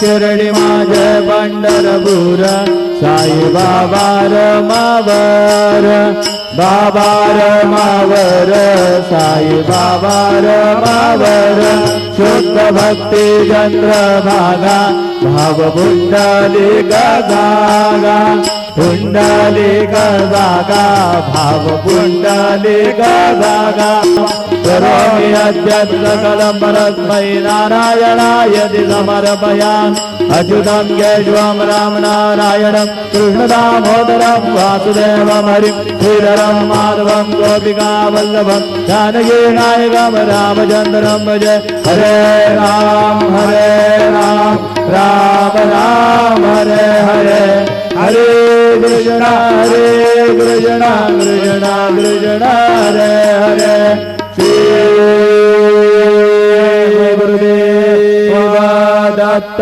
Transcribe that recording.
शिर्डी माझे पंढरपूर साई बाबा रमावर बाबा रमावर साई बाबा रमावर शुद्ध भक्ती चंद्रभागा भाव पुंडलिक जागा पुंडलिक जागा भाव पुंडलिक जागा करोमि अद्य सकलं परस्मै नारायणाय समर्पयामि अच्युतं केशवं राम नारायणं कृष्णदामोदरं वासुदेवं हरिं श्रीधरं माधवं गोपिकावल्लभं जानकी नायकं रामचन्द्रं भजे हरे राम राम राम हरे हरे हरे कृष्ण कृष्ण कृष्ण हरे हरे श्री गुरुदेव दत्त।